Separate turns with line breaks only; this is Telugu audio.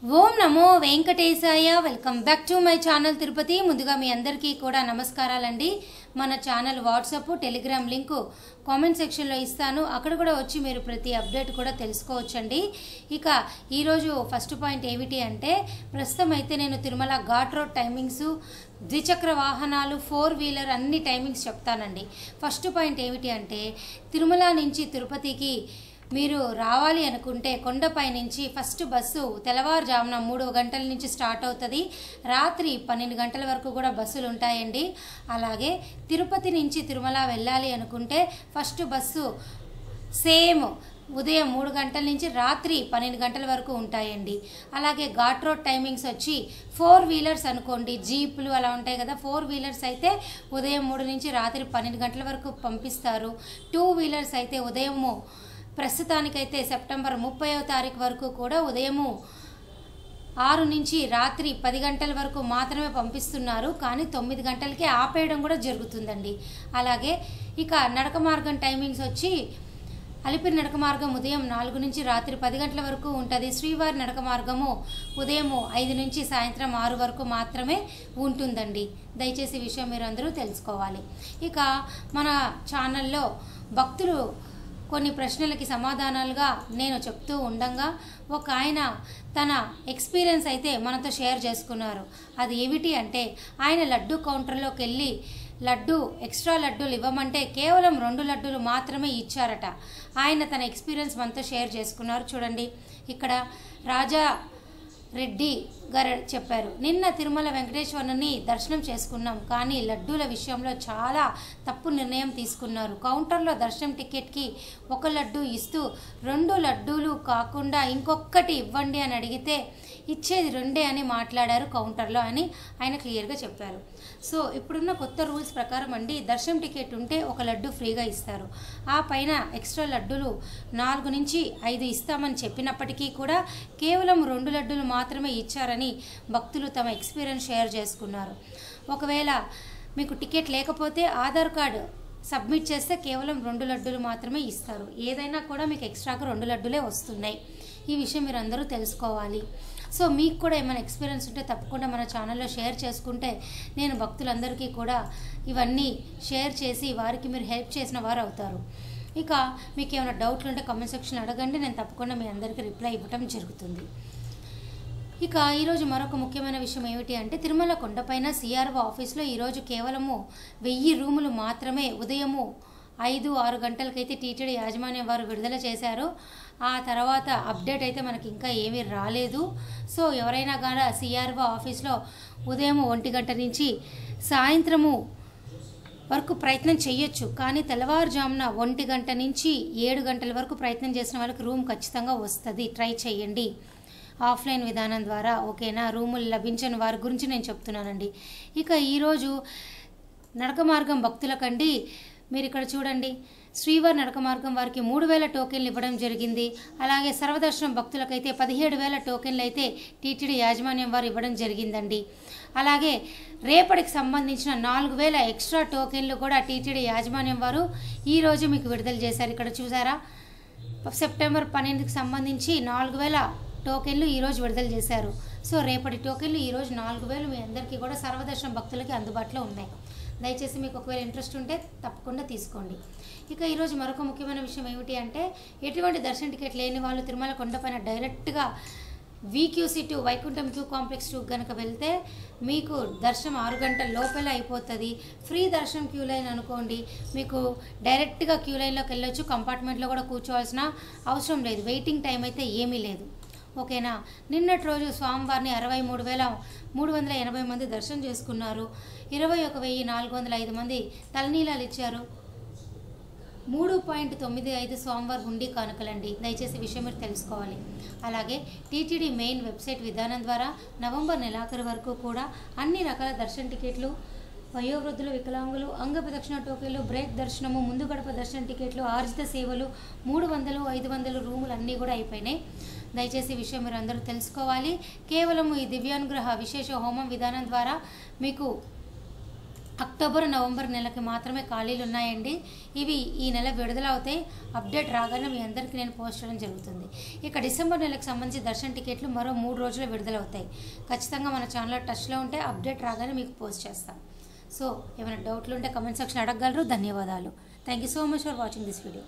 Om Namo Venkatesaya. Welcome back to my channel Tirupati. ముందుగా మీ అందరికీ కూడా నమస్కారాలండి. మన channel WhatsApp Telegram link comment సెక్షన్లో ఇస్తాను, అక్కడ కూడా వచ్చి మీరు ప్రతి అప్డేట్ కూడా తెలుసుకోవచ్చండి. ఇక ఈరోజు ఫస్ట్ పాయింట్ ఏమిటి అంటే, ప్రస్తుతం అయితే నేను తిరుమల ఘాట్ రోడ్ టైమింగ్స్, ద్విచక్ర వాహనాలు, 4 వీలర్ అన్ని టైమింగ్స్ చెప్తానండి. ఫస్ట్ పాయింట్ ఏమిటి అంటే, తిరుమల నుంచి తిరుపతికి మీరు రావాలి అనుకుంటే కొండపై నుంచి ఫస్ట్ బస్సు తెల్లవారుజామున 3 గంటల నుంచి స్టార్ట్ అవుతుంది. రాత్రి 12 గంటల వరకు కూడా బస్సులు ఉంటాయండి. అలాగే తిరుపతి నుంచి తిరుమల వెళ్ళాలి అనుకుంటే ఫస్ట్ బస్సు సేమ్ ఉదయం 3 గంటల నుంచి రాత్రి 12 గంటల వరకు ఉంటాయండి. అలాగే ఘాట్ రోడ్ టైమింగ్స్ వచ్చి 4 వీలర్స్ అనుకోండి, జీపులు అలా ఉంటాయి కదా, 4 వీలర్స్ అయితే ఉదయం 3 నుంచి రాత్రి 12 గంటల వరకు పంపిస్తారు. 2 వీలర్స్ అయితే ఉదయము ప్రస్తుతానికైతే సెప్టెంబర్ 30వ తారీఖు వరకు కూడా ఉదయము 6 నుంచి రాత్రి 10 గంటల వరకు మాత్రమే పంపిస్తున్నారు. కానీ 9 గంటలకే ఆపేయడం కూడా జరుగుతుందండి. అలాగే ఇక నడక మార్గం టైమింగ్స్ వచ్చి అలిపిరి నడక మార్గం ఉదయం 4 నుంచి రాత్రి 10 గంటల వరకు ఉంటుంది. శ్రీవారి నడక మార్గము ఉదయం 5 నుంచి సాయంత్రం 6 వరకు మాత్రమే ఉంటుందండి. దయచేసి ఈ విషయం మీరు అందరూ తెలుసుకోవాలి. ఇక మన ఛానల్లో భక్తులు కొన్ని ప్రశ్నలకి సమాధానాలుగా నేను చెప్తూ ఉండగా ఒక ఆయన తన ఎక్స్పీరియన్స్ అయితే మనతో షేర్ చేసుకున్నారు. అది ఏమిటి అంటే, ఆయన లడ్డు కౌంటర్లోకి వెళ్ళి ఎక్స్ట్రా లడ్డూలు ఇవ్వమంటే కేవలం 2 లడ్డూలు మాత్రమే ఇచ్చారట. ఆయన తన ఎక్స్పీరియన్స్ మనతో షేర్ చేసుకున్నారు. చూడండి, ఇక్కడ రాజా రెడ్డి గారు చెప్పారు, నిన్న తిరుమల వెంకటేశ్వరుని దర్శనం చేసుకున్నాం, కానీ లడ్డూల విషయంలో చాలా తప్పు నిర్ణయం తీసుకున్నారు. కౌంటర్లో దర్శనం టికెట్కి 1 లడ్డు ఇస్తూ 2 లడ్డూలు కాకుండా ఇంకొకటి ఇవ్వండి అని అడిగితే ఇచ్చేది 2 అని మాట్లాడారు కౌంటర్లో అని ఆయన క్లియర్గా చెప్పారు. సో ఇప్పుడున్న కొత్త రూల్స్ ప్రకారం అండి, దర్శనం టికెట్ ఉంటే 1 లడ్డు ఫ్రీగా ఇస్తారు. ఆ పైన ఎక్స్ట్రా లడ్డూలు 4 నుంచి 5 ఇస్తామని చెప్పినప్పటికీ కూడా కేవలం 2 లడ్డూలు మాత్రమే ఇచ్చారని భక్తులు తమ ఎక్స్పీరియన్స్ షేర్ చేసుకున్నారు. ఒకవేళ మీకు టికెట్ లేకపోతే ఆధార్ కార్డు సబ్మిట్ చేస్తే కేవలం 2 లడ్డూలు మాత్రమే ఇస్తారు. ఏదైనా కూడా మీకు ఎక్స్ట్రాగా 2 లడ్డూలే వస్తున్నాయి. ఈ విషయం మీరు అందరూ తెలుసుకోవాలి. సో మీకు కూడా ఏమైనా ఎక్స్పీరియన్స్ ఉంటే తప్పకుండా మన ఛానల్లో షేర్ చేసుకుంటే నేను భక్తులందరికీ కూడా ఇవన్నీ షేర్ చేసి వారికి మీరు హెల్ప్ చేసిన వారు అవుతారు. ఇక మీకు ఏమైనా డౌట్లు ఉంటే కామెంట్ సెక్షన్లో అడగండి, నేను తప్పకుండా మీ అందరికీ రిప్లై ఇవ్వటం జరుగుతుంది. ఇక ఈరోజు మరొక ముఖ్యమైన విషయం ఏమిటి అంటే, తిరుమల కొండపైన సిఆర్ఓ ఆఫీస్లో ఈరోజు కేవలము 1000 రూములు మాత్రమే ఉదయము 5-6 గంటలకైతే టీటీడీ యాజమాన్యం వారు విడుదల చేశారు. ఆ తర్వాత అప్డేట్ అయితే మనకి ఇంకా ఏమీ రాలేదు. సో ఎవరైనా కానీ సిఆర్ఓ ఆఫీస్లో ఉదయం 1 గంట నుంచి సాయంత్రము వరకు ప్రయత్నం చేయొచ్చు, కానీ తెల్లవారుజామున 1 గంట నుంచి 7 గంటల వరకు ప్రయత్నం చేసిన వాళ్ళకి రూమ్ ఖచ్చితంగా వస్తుంది. ట్రై చేయండి ఆఫ్లైన్ విధానం ద్వారా, ఓకేనా? రూములు లభించని వారి గురించి నేను చెప్తున్నానండి. ఇక ఈరోజు నడక మార్గం భక్తులకండి, మీరు ఇక్కడ చూడండి, శ్రీవారి నడక మార్గం వారికి 3000 టోకెన్లు ఇవ్వడం జరిగింది. అలాగే సర్వదర్శనం భక్తులకైతే 17,000 టోకెన్లు అయితే టీటీడీ యాజమాన్యం వారు ఇవ్వడం జరిగిందండి. అలాగే రేపటికి సంబంధించిన 4,000 ఎక్స్ట్రా టోకెన్లు కూడా టీటీడీ యాజమాన్యం వారు ఈరోజు మీకు విడుదల చేశారు. ఇక్కడ చూసారా, సెప్టెంబర్ 12కి సంబంధించి 4,000 టోకెన్లు ఈరోజు విడుదల చేశారు. సో రేపటి టోకెన్లు ఈరోజు 4,000 మీ అందరికీ కూడా సర్వదర్శనం భక్తులకి అందుబాటులో ఉన్నాయి. దయచేసి మీకు ఒకవేళ ఇంట్రెస్ట్ ఉంటే తప్పకుండా తీసుకోండి. ఇక ఈరోజు మరొక ముఖ్యమైన విషయం ఏమిటి అంటే, ఎటువంటి దర్శన టికెట్ లేని వాళ్ళు తిరుమల కొండపైన డైరెక్ట్గా VQC to Vaikuntham queue complex 2 కనుక వెళ్తే మీకు దర్శనం 6 గంటల లోపల అయిపోతుంది. ఫ్రీ దర్శనం క్యూ లైన్ అనుకోండి, మీకు డైరెక్ట్గా క్యూ లైన్లోకి వెళ్ళొచ్చు, కంపార్ట్మెంట్లో కూడా కూర్చోవాల్సిన అవసరం లేదు, వెయిటింగ్ టైం అయితే ఏమీ లేదు, ఓకేనా? నిన్నటి రోజు స్వామివారిని 63,380 మంది దర్శనం చేసుకున్నారు. 21,405 మంది తలనీలాలు ఇచ్చారు. 3.95 స్వామివారి హుండీ కానుకలండి. దయచేసి విషయం మీరు తెలుసుకోవాలి. అలాగే టీటీడీ మెయిన్ వెబ్సైట్ విధానం ద్వారా నవంబర్ నెలాఖరు వరకు కూడా అన్ని రకాల దర్శన టికెట్లు, వయోవృద్ధులు, వికలాంగులు, అంగ ప్రదక్షిణ టోకెన్లు, బ్రేక్ దర్శనము, ముందు గడప దర్శన టికెట్లు, ఆర్జిత సేవలు, 300, 500 రూములు అన్నీ కూడా అయిపోయినాయి. దయచేసి ఈ విషయం మీరు అందరూ తెలుసుకోవాలి. కేవలం ఈ దివ్యానుగ్రహ విశేష హోమం విధానం ద్వారా మీకు అక్టోబర్ నవంబర్ నెలకి మాత్రమే ఖాళీలు ఉన్నాయండి. ఇవి ఈ నెల విడుదల అవుతాయి. అప్డేట్ రాగానే మీ అందరికీ నేను పోస్ట్ చేయడం జరుగుతుంది. ఇక డిసెంబర్ నెలకు సంబంధించి దర్శన టికెట్లు మరో 3 రోజుల్లో విడుదలవుతాయి. ఖచ్చితంగా మన ఛానల్ టచ్లో ఉంటే అప్డేట్ రాగానే మీకు పోస్ట్ చేస్తాం. సో ఏమైనా డౌట్లు ఉంటే కమెంట్ సెక్షన్ అడగగలరు. ధన్యవాదాలు. Thank you so much for watching this video.